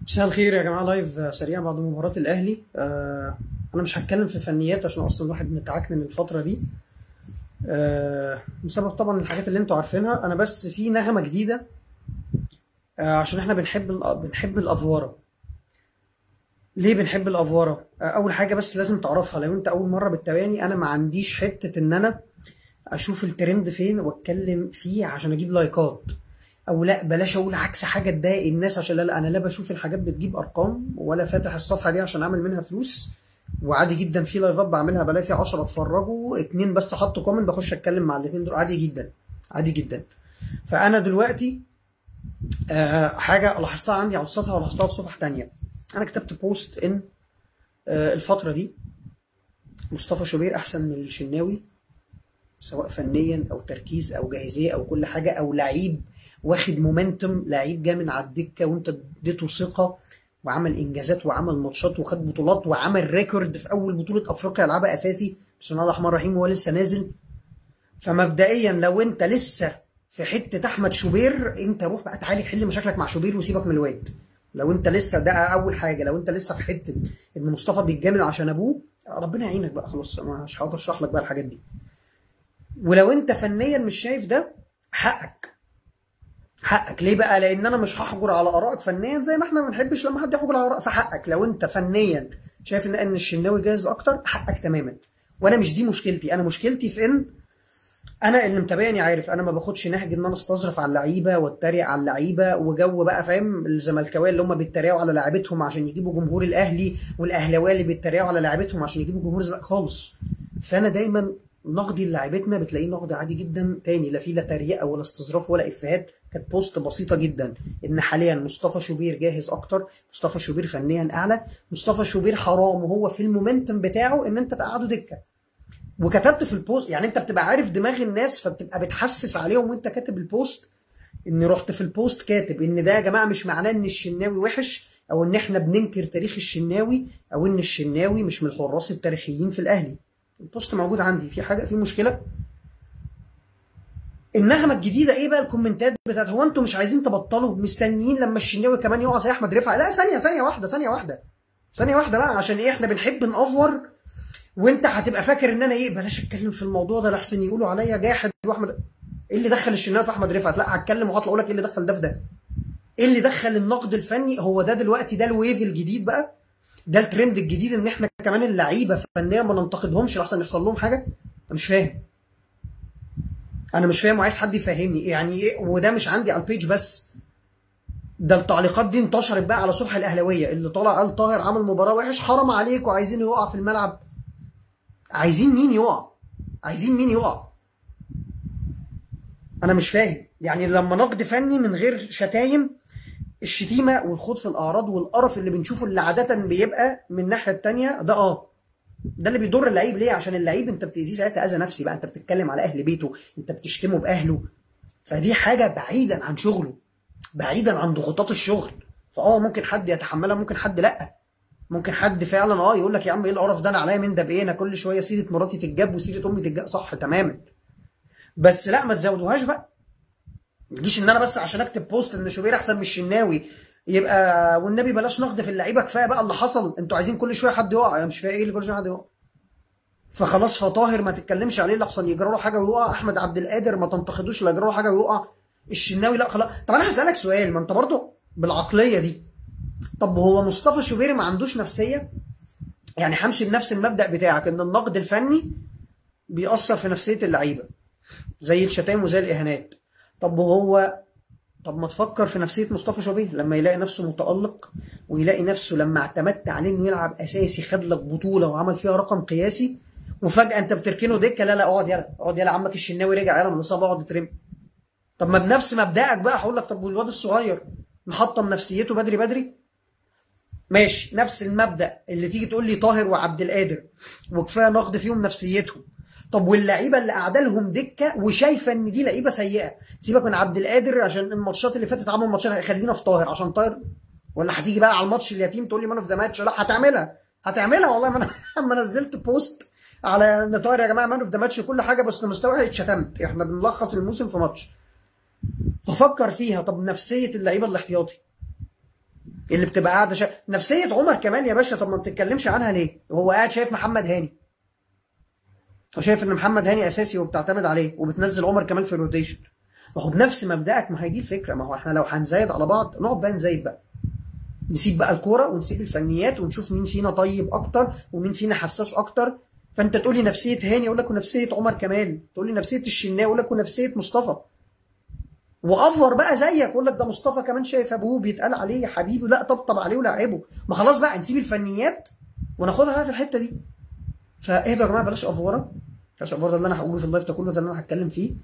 مساء الخير يا جماعة. لايف سريع بعد مباراة الأهلي. أنا مش هتكلم في فنيات عشان أصلا الواحد متعكن الفترة دي، بسبب طبعا الحاجات اللي أنتوا عارفينها. أنا بس في نغمة جديدة، عشان إحنا بنحب الأفوارة. ليه بنحب الأفوارة؟ أول حاجة بس لازم تعرفها، لو أنت أول مرة بتتابعني، أنا ما عنديش حتة إن أنا أشوف الترند فين وأتكلم فيه عشان أجيب لايكات، او لا بلاش اقول عكس حاجه تضايق الناس، عشان لا انا لا بشوف الحاجات بتجيب ارقام ولا فاتح الصفحه دي عشان اعمل منها فلوس. وعادي جدا في لايفات بعملها بلاقي فيها 10 اتفرجوا، 2 بس حطوا كومنت بخش اتكلم مع الاثنين دول، عادي جدا عادي جدا. فانا دلوقتي حاجه لاحظتها عندي على الصفحه ولاحظتها في صفح تانية. انا كتبت بوست ان الفتره دي مصطفى شوبير احسن من الشناوي، سواء فنيا او تركيز او جاهزيه او كل حاجه، او لعيب واخد مومنتم، لعيب جاي من على الدكه وانت اديته ثقه وعمل انجازات وعمل ماتشات وخد بطولات وعمل ريكورد في اول بطوله افريقيا يلعبها اساسي، بسم الله الرحمن الرحيم، وهو لسه نازل. فمبدئيا لو انت لسه في حته احمد شوبير، انت روح بقى تعالي حل مشاكلك مع شوبير وسيبك من الواد. لو انت لسه، ده اول حاجه، لو انت لسه في حته ان مصطفى بيتجامل عشان ابوه، ربنا يعينك بقى، خلاص مش هقدر اشرح لك بقى الحاجات دي. ولو انت فنيا مش شايف ده، حقك ليه بقى؟ لان انا مش هحجر على ارائك فنيا، زي ما احنا ما بنحبش لما حد يحجر على اراء. فحقك لو انت فنيا شايف ان الشناوي جاهز اكتر، حقك تماما. وانا مش دي مشكلتي، انا مشكلتي في ان انا اللي متابعني عارف انا ما باخدش نهج ان انا استظرف على اللعيبه واتريق على اللعيبه وجو بقى، فاهم؟ الزملكاويه اللي هم بيتريقوا على لعيبتهم عشان يجيبوا جمهور الاهلي، والاهلاويه اللي بيتريقوا على لعيبتهم عشان يجيبوا جمهور الزمالك خالص. فانا دايما نقدي لعيبتنا بتلاقيه نقد عادي جدا تاني، لا فيه لا تريقه ولا استظراف ولا افيهات. كانت بوست بسيطه جدا ان حاليا مصطفى شوبير جاهز اكتر، مصطفى شوبير فنيا اعلى، مصطفى شوبير حرام وهو في المومنتم بتاعه ان انت تقعده دكه. وكتبت في البوست، يعني انت بتبقى عارف دماغ الناس فبتبقى بتحسس عليهم وانت كاتب البوست، اني رحت في البوست كاتب ان ده يا جماعه مش معناه ان الشناوي وحش او ان احنا بننكر تاريخ الشناوي او ان الشناوي مش من الحراس التاريخيين في الاهلي. البوست موجود عندي، في حاجه، في مشكله؟ النغمه الجديده ايه بقى؟ الكومنتات بتاعت هو انتوا مش عايزين تبطلوا مستنيين لما الشناوي كمان يقع زي احمد رفعت؟ لا ثانيه واحده بقى، عشان ايه احنا بنحب نأفور؟ وانت هتبقى فاكر ان انا ايه، بلاش اتكلم في الموضوع ده لحسن يقولوا عليا جاحد واحمد. ايه اللي دخل الشناوي في احمد رفعت؟ لا هتكلم وهطلع اقول لك ايه اللي دخل ده في ده. ايه اللي دخل النقد الفني؟ هو ده دلوقتي ده الويف الجديد بقى، ده الترند الجديد، ان احنا كمان اللعيبه فنيا ما ننتقدهمش لحسن يحصل لهم حاجه. انا مش فاهم وعايز حد يفهمني يعني ايه. وده مش عندي على البيج بس، ده التعليقات دي انتشرت بقى على صفحه الاهلاويه، اللي طالع قال طاهر عمل مباراه وحش، حرام عليكم عايزين يقع في الملعب. عايزين مين يقع؟ انا مش فاهم يعني لما نقد فني من غير شتايم، الشتيمه والخوض في الاعراض والقرف اللي بنشوفه اللي عاده بيبقى من الناحيه الثانيه، ده اللي بيضر اللعيب. ليه؟ عشان اللعيب انت بتأذيه ساعتها اذى نفسي بقى، انت بتتكلم على اهل بيته، انت بتشتمه باهله، فدي حاجه بعيدا عن شغله، بعيدا عن ضغوطات الشغل. ممكن حد يتحملها، ممكن حد لا، ممكن حد فعلا يقول لك يا عم ايه القرف ده، انا عليا من ده بايه، انا كل شويه سيره مراتي تتجاب وسيره امي تتجاب، صح تماما، بس لا ما تزودوهاش بقى. ما تجيش ان انا بس عشان اكتب بوست ان شوبير احسن من الشناوي يبقى، والنبي بلاش نقد في اللعيبه، كفايه بقى اللي حصل، انتوا عايزين كل شويه حد يقع، انا مش فاهم ايه اللي كل شويه حد يقع. فخلاص، فطاهر ما تتكلمش عليه لحسن يجرى له حاجه ويقع، احمد عبد القادر ما تنتقدوش لا يجرى له حاجه ويقع، الشناوي لا خلاص. طب انا هسالك سؤال، ما انت برضه بالعقليه دي، طب هو مصطفى شوبير ما عندوش نفسيه؟ يعني همشي بنفس المبدأ بتاعك ان النقد الفني بيأثر في نفسيه اللعيبه زي الشتايم وزي الاهانات. طب ما تفكر في نفسيه مصطفى شوبير لما يلاقي نفسه متألق، ويلاقي نفسه لما اعتمدت عليه انه يلعب اساسي خد لك بطوله وعمل فيها رقم قياسي، وفجاه انت بتركنه دكه. لا اقعد يلا عمك الشناوي رجع يلا من الاصابه اقعد اترمي. طب ما بنفس مبدأك بقى هقول لك، طب والواد الصغير محطم نفسيته بدري ماشي، نفس المبدأ اللي تيجي تقول لي طاهر وعبد القادر وكفايه نقد فيهم نفسيتهم. طب واللعيبه اللي قاعده لهم دكه وشايفه ان دي لعيبه سيئه، سيبك من عبد القادر عشان الماتشات اللي فاتت عمل ماتشات، خلينا في طاهر عشان طاهر، ولا هتيجي بقى على الماتش اليتيم تقول لي مان اوف ذا ماتش؟ لا هتعملها والله. ما انا نزلت بوست على ان طاهر يا جماعه مان اوف ذا ماتش وكل حاجه، بس مستوى اتشتمت، احنا بنلخص الموسم في ماتش. ففكر فيها، طب نفسيه اللعيبه الاحتياطي اللي بتبقى قاعده نفسيه عمر كمال يا باشا. طب ما بتتكلمش عنها ليه؟ وهو قاعد شايف محمد هاني وشايف ان محمد هاني اساسي وبتعتمد عليه وبتنزل عمر كمال في الروتيشن. ما هو بنفس مبدأك، ما هي دي الفكره. ما هو احنا لو هنزايد على بعض نقعد بقى نزايد بقى، نسيب بقى الكوره ونسيب الفنيات ونشوف مين فينا طيب اكتر ومين فينا حساس اكتر. فانت تقول لي نفسيه هاني اقول لك ونفسيه عمر كمال، تقول لي نفسيه الشناوي اقول لك ونفسيه مصطفى، وافور بقى زيك اقول لك ده مصطفى كمان شايف ابوه بيتقال عليه يا حبيبي، لا طبطب عليه ولاعبه. ما خلاص بقى نسيب الفنيات وناخدها بقى في الحته دي. فاهدوا يا جماعه، بلاش افوره، بلاش افوره. ده اللي انا هقوله في اللايف ده كله، ده اللي انا هتكلم فيه.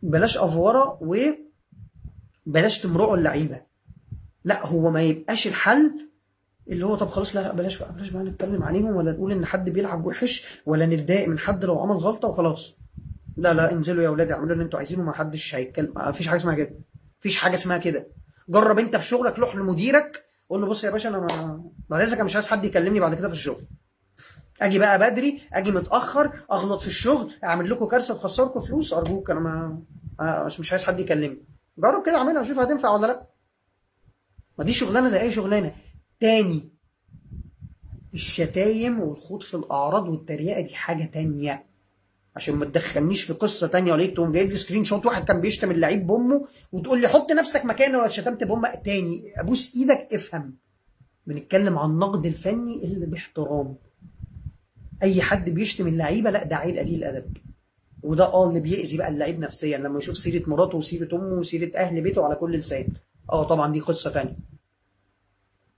بلاش افوره وبلاش تمرقوا اللعيبه. لا هو ما يبقاش الحل اللي هو طب خلاص لا بلاش بقى نتكلم عليهم ولا نقول ان حد بيلعب وحش ولا نتضايق من حد لو عمل غلطه وخلاص. لا انزلوا يا اولاد اعملوا اللي انتوا عايزينه، ما حدش هيتكلم. ما فيش حاجه اسمها كده، مفيش حاجه اسمها كده. جرب انت في شغلك، روح لمديرك قول له بص يا باشا انا بعد اذنك مش عايز حد يكلمني بعد كده في الشغل. اجي بقى بدري، اجي متاخر، اغلط في الشغل، اعمل لكم كارثه تخسركم فلوس، ارجوك انا مش عايز حد يكلمني. جرب كده اعملها وشوف هتنفع ولا لا. ما دي شغلانه زي اي شغلانه. تاني، الشتايم والخوض في الاعراض والتريقه دي حاجه تانيه، عشان ما تدخلنيش في قصه تانيه ولقيت تقوم جايب لي سكرين شوت واحد كان بيشتم اللعيب بامه وتقول لي حط نفسك مكانه ولا شتمت بامك تاني. ابوس ايدك افهم، بنتكلم عن النقد الفني اللي باحترام. اي حد بيشتم اللعيبه لا ده عيل قليل ادب، وده اللي بيأذي بقى اللعيب نفسيا لما يشوف سيره مراته وسيره امه وسيره اهل بيته على كل لسان. طبعا دي قصه تانيه.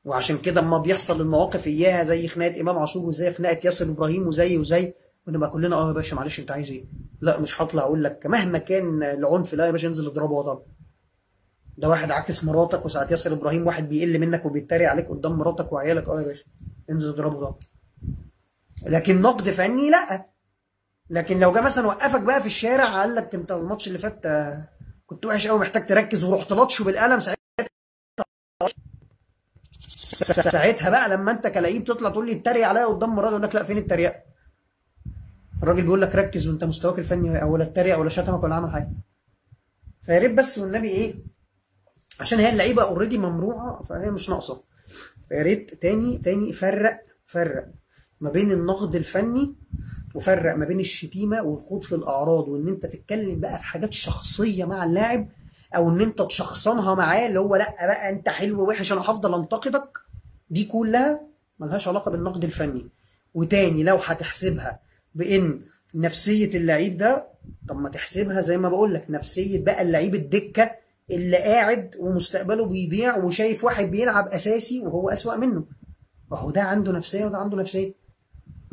وعشان كده اما بيحصل المواقف اياها زي خناقه امام عاشور وزي خناقه ياسر ابراهيم وزي ونبقى كلنا يا باشا معلش انت عايز ايه؟ لا مش هطلع اقول لك مهما كان العنف، لا يا باشا انزل اضربه وضرب. ده واحد عاكس مراتك وساعة ياسر ابراهيم واحد بيقل منك وبيتريق عليك قدام مراتك وعيالك، يا باشا انزل اضربه ضرب. لكن نقد فني لا. لكن لو جه مثلا وقفك بقى في الشارع قال لك انت الماتش اللي فات كنت وحش قوي محتاج تركز ورحت لطشه بالقلم، ساعتها بقى لما انت كلاعب تطلع تقول لي اتريق عليا قدام مراتي اقول لك لا فين التريقه؟ الراجل بيقول لك ركز وانت مستواك الفني ولا اتريق ولا شتمك ولا عمل حاجه. فيا ريت بس والنبي ايه، عشان هي اللعيبه اوريدي ممروعه فهي مش ناقصه. فيا ريت تاني فرق ما بين النقد الفني وفرق ما بين الشتيمه والخوض في الاعراض وان انت تتكلم بقى في حاجات شخصيه مع اللاعب او ان انت تشخصنها معاه اللي هو لا بقى انت حلو ووحش انا هفضل انتقدك. دي كلها ملهاش علاقه بالنقد الفني. وتاني لو هتحسبها بان نفسيه اللعيب ده، طب ما تحسبها زي ما بقول لك نفسيه بقى اللعيب الدكه اللي قاعد ومستقبله بيضيع وشايف واحد بيلعب اساسي وهو اسوأ منه. وهو ده عنده نفسيه وده عنده نفسيه.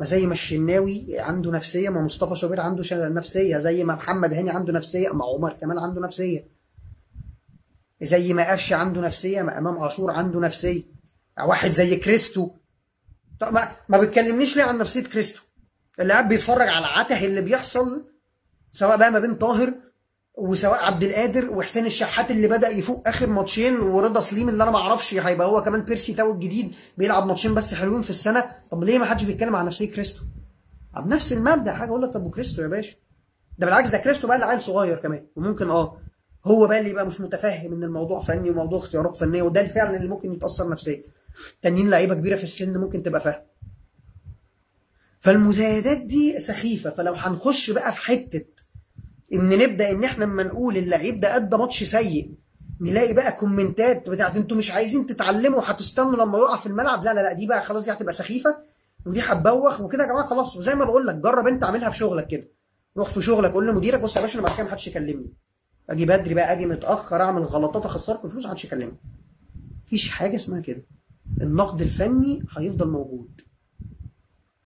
ما زي ما الشناوي عنده نفسيه، ما مصطفى شوبير عنده نفسيه، زي ما محمد هاني عنده نفسيه، ما عمر كمال عنده نفسيه، زي ما قفشه عنده نفسيه، ما امام عاشور عنده نفسيه، واحد زي كريستو. طب ما بتكلمنيش ليه عن نفسيه كريستو اللي قاعد بيتفرج على العته اللي بيحصل سواء بقى ما بين طاهر وسواء عبد القادر وحسين الشحات اللي بدأ يفوق اخر ماتشين ورضا سليم اللي انا ما اعرفش هيبقى هو كمان بيرسي تاو الجديد بيلعب ماتشين بس حلوين في السنه. طب ليه ما حدش بيتكلم عن نفسيه كريستو؟ بنفس المبدا حاجه اقول لك طب وكريستو يا باشا ده بالعكس ده كريستو بقى اللي عيل صغير كمان وممكن هو بقى اللي يبقى مش متفهم ان الموضوع فني وموضوع اختيارات فنيه وده الفعل اللي ممكن يتاثر نفسيا. تانيين لعيبه كبيره في السن ممكن تبقى فاهم. فالمزايدات دي سخيفه. فلو هنخش بقى في حته ان نبدا ان احنا لما نقول اللعيب ده ادى ماتش سيء نلاقي بقى كومنتات بتاعت انتوا مش عايزين تتعلموا هتستنوا لما يقع في الملعب، لا دي بقى خلاص دي هتبقى سخيفه ودي هتبوخ وكده يا جماعه خلاص. وزي ما بقول لك جرب انت اعملها في شغلك كده، روح في شغلك قول لمديرك بص يا باشا انا بعد كده محدش يكلمني، اجي بدري بقى اجي متاخر اعمل غلطات اخسركم فلوس محدش يكلمني. مفيش حاجه اسمها كده. النقد الفني هيفضل موجود